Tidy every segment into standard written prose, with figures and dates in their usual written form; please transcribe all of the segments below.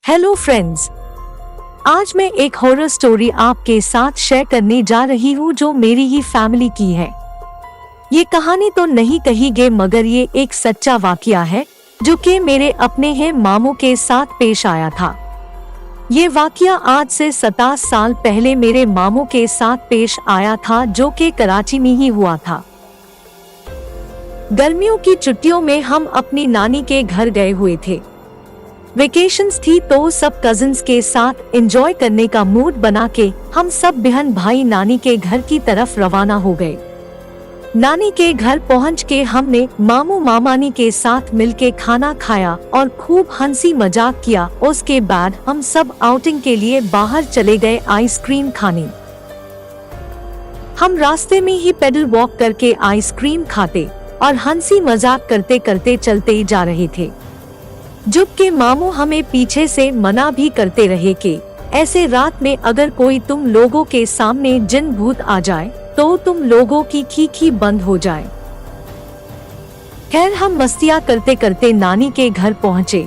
Hello friends, आज मैं एक हॉरर स्टोरी आपके साथ शेयर करने जा रही हूँ जो मेरी ही फैमिली की है। ये कहानी तो नहीं कही गई मगर ये एक सच्चा वाकया है जो कि मेरे अपने हैं मामू के साथ पेश आया था। ये वाकया आज से 27 साल पहले मेरे मामू के साथ पेश आया था जो कि कराची में ही हुआ था। गर्मियों की छुट्टियों में हम अपनी नानी के घर गए हुए थे। वेकेशंस थी तो सब कजिन्स के साथ एंजॉय करने का मूड बना के हम सब बहन भाई नानी के घर की तरफ रवाना हो गए। नानी के घर पहुंच के हमने मामू मामानी के साथ मिलके खाना खाया और खूब हंसी मजाक किया। उसके बाद हम सब आउटिंग के लिए बाहर चले गए आइसक्रीम खाने। हम रास्ते में ही पेडल वॉक करके आइसक्रीम खाते और हंसी मजाक करते करते चलते जा रहे थे। जबकि मामू हमें पीछे से मना भी करते रहे कि ऐसे रात में अगर कोई तुम लोगों के सामने जिन भूत आ जाए तो तुम लोगों की खीखी बंद हो जाए। खैर हम मस्तियाँ करते करते नानी के घर पहुँचे।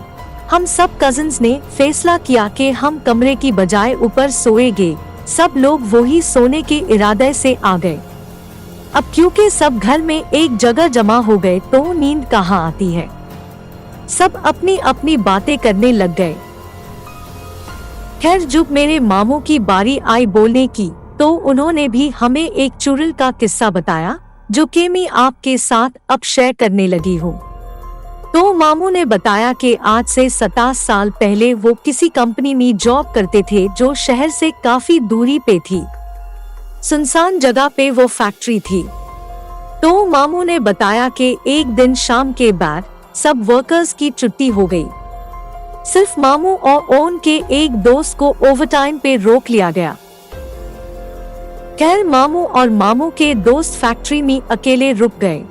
हम सब कजिन्स ने फैसला किया कि हम कमरे की बजाय ऊपर सोएंगे। सब लोग वही सोने के इरादे से आ गए। अब क्योंकि सब घर में एक जगह जमा हो गए तो नींद कहाँ आती है। सब अपनी अपनी बातें करने लग गए। खैर जब मेरे मामू की बारी आई बोलने की तो उन्होंने भी हमें एक चुड़ैल का किस्सा बताया जो कि मैं आपके साथ अब शेयर करने लगी हूँ। तो मामू ने बताया कि आज से 27 साल पहले वो किसी कंपनी में जॉब करते थे जो शहर से काफी दूरी पे थी। सुनसान जगह पे वो फैक्ट्री थी। तो मामू ने बताया कि एक दिन शाम के बाद सब वर्कर्स की छुट्टी हो गई। सिर्फ मामू और उनके एक दोस्त को ओवरटाइम पे रोक लिया गया। खैर मामू और मामू के दोस्त फैक्ट्री में अकेले रुक गए।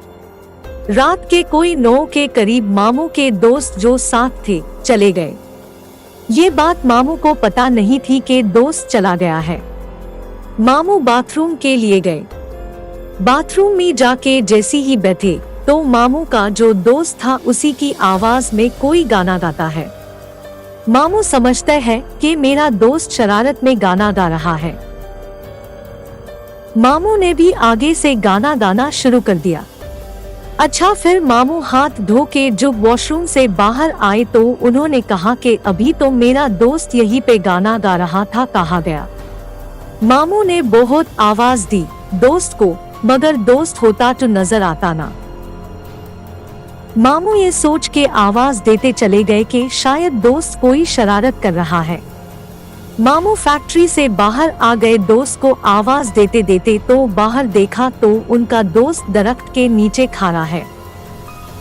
रात के कोई 9 के करीब मामू के दोस्त जो साथ थे चले गए। ये बात मामू को पता नहीं थी कि दोस्त चला गया है। मामू बाथरूम के लिए गए। बाथरूम में जाके जैसे ही बैठे तो मामू का जो दोस्त था उसी की आवाज में कोई गाना गाता है। मामू समझते हैं कि मेरा दोस्त शरारत में गाना गा रहा है। मामू ने भी आगे से गाना गाना शुरू कर दिया। अच्छा फिर मामू हाथ धो के जब वॉशरूम से बाहर आए तो उन्होंने कहा कि अभी तो मेरा दोस्त यहीं पे गाना गा रहा था, कहाँ गया। मामू ने बहुत आवाज दी दोस्त को, मगर दोस्त होता तो नजर आता ना। मामू ये सोच के आवाज देते चले गए कि शायद दोस्त कोई शरारत कर रहा है। मामू फैक्ट्री से बाहर आ गए दोस्त को आवाज देते देते तो बाहर देखा तो उनका दोस्त दरख्त के नीचे खड़ा है।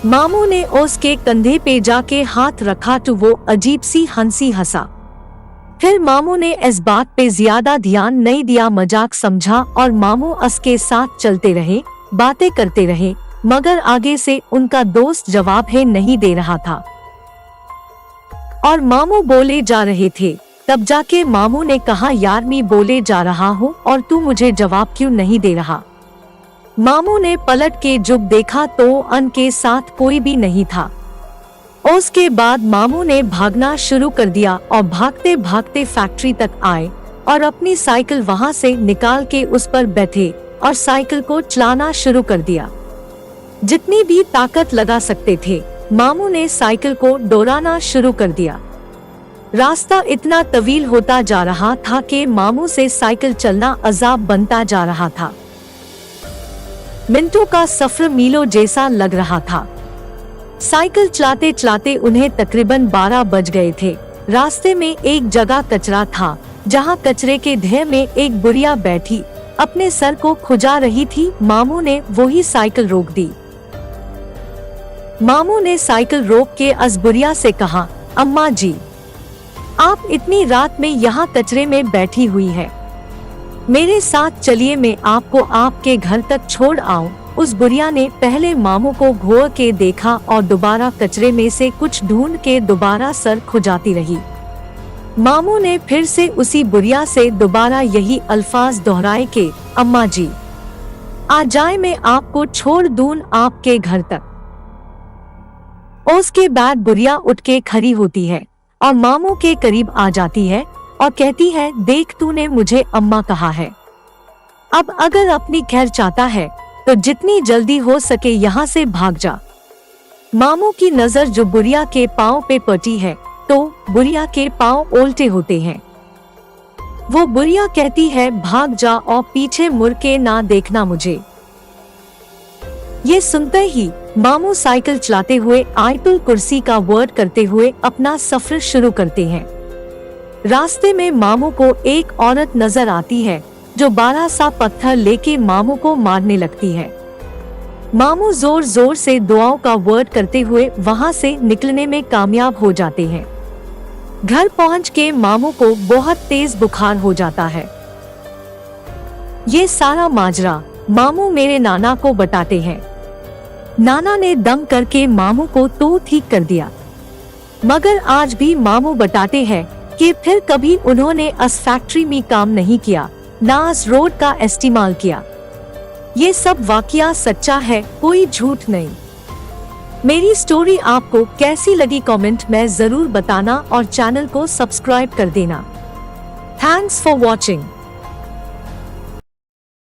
मामू ने उसके कंधे पे जाके हाथ रखा तो वो अजीब सी हंसी हंसा। फिर मामू ने इस बात पे ज्यादा ध्यान नहीं दिया, मजाक समझा और मामू उसके साथ चलते रहे, बातें करते रहे, मगर आगे से उनका दोस्त जवाब है नहीं दे रहा था और मामू बोले जा रहे थे। तब जाके मामू ने कहा यार मैं बोले जा रहा हूँ और तू मुझे जवाब क्यों नहीं दे रहा। मामू ने पलट के जब देखा तो उनके साथ कोई भी नहीं था। उसके बाद मामू ने भागना शुरू कर दिया और भागते भागते फैक्ट्री तक आए और अपनी साइकिल वहां से निकाल के उस पर बैठे और साइकिल को चलाना शुरू कर दिया। जितनी भी ताकत लगा सकते थे मामू ने साइकिल को दौड़ाना शुरू कर दिया। रास्ता इतना तवील होता जा रहा था कि मामू से साइकिल चलना अजाब बनता जा रहा था। मिनटों का सफर मीलों जैसा लग रहा था। साइकिल चलाते चलाते उन्हें तकरीबन 12 बज गए थे। रास्ते में एक जगह कचरा था जहां कचरे के ढेर में एक बुढ़िया बैठी अपने सर को खुजा रही थी। मामू ने वही साइकिल रोक दी। मामू ने साइकिल रोक के उस बुढ़िया से कहा, अम्मा जी आप इतनी रात में यहाँ कचरे में बैठी हुई है, मेरे साथ चलिए मैं आपको आपके घर तक छोड़ आऊं। उस बुढ़िया ने पहले मामू को घूर के देखा और दोबारा कचरे में से कुछ ढूंढ के दोबारा सर खुजाती रही। मामू ने फिर से उसी बुढ़िया से दोबारा यही अल्फाज दोहराए कि अम्मा जी आ जाए मैं आपको छोड़ दूं आपके घर तक। उसके बाद बुढ़िया उठ के खड़ी होती है और मामू के करीब आ जाती है और कहती है, देख तूने मुझे अम्मा कहा है, अब अगर अपनी खैर चाहता है तो जितनी जल्दी हो सके यहाँ से भाग जा। मामू की नजर जो बुढ़िया के पाँव पे पड़ी है तो बुढ़िया के पाँव उल्टे होते हैं। वो बुढ़िया कहती है, भाग जा और पीछे मुड़ के ना देखना मुझे। ये सुनते ही मामू साइकिल चलाते हुए आयतुल कुर्सी का वर्ड करते हुए अपना सफर शुरू करते हैं। रास्ते में मामू को एक औरत नजर आती है जो 12 सा पत्थर लेके मामू को मारने लगती है। मामू जोर जोर से दुआओं का वर्ड करते हुए वहां से निकलने में कामयाब हो जाते हैं। घर पहुंच के मामू को बहुत तेज बुखार हो जाता है। ये सारा माजरा मामू मेरे नाना को बताते हैं। नाना ने दम करके मामू को तो ठीक कर दिया, मगर आज भी मामू बताते हैं कि फिर कभी उन्होंने इस फैक्ट्री में काम नहीं किया, ना इस रोड का इस्तेमाल किया। ये सब वाकया सच्चा है, कोई झूठ नहीं। मेरी स्टोरी आपको कैसी लगी कमेंट में जरूर बताना और चैनल को सब्सक्राइब कर देना। Thanks for watching.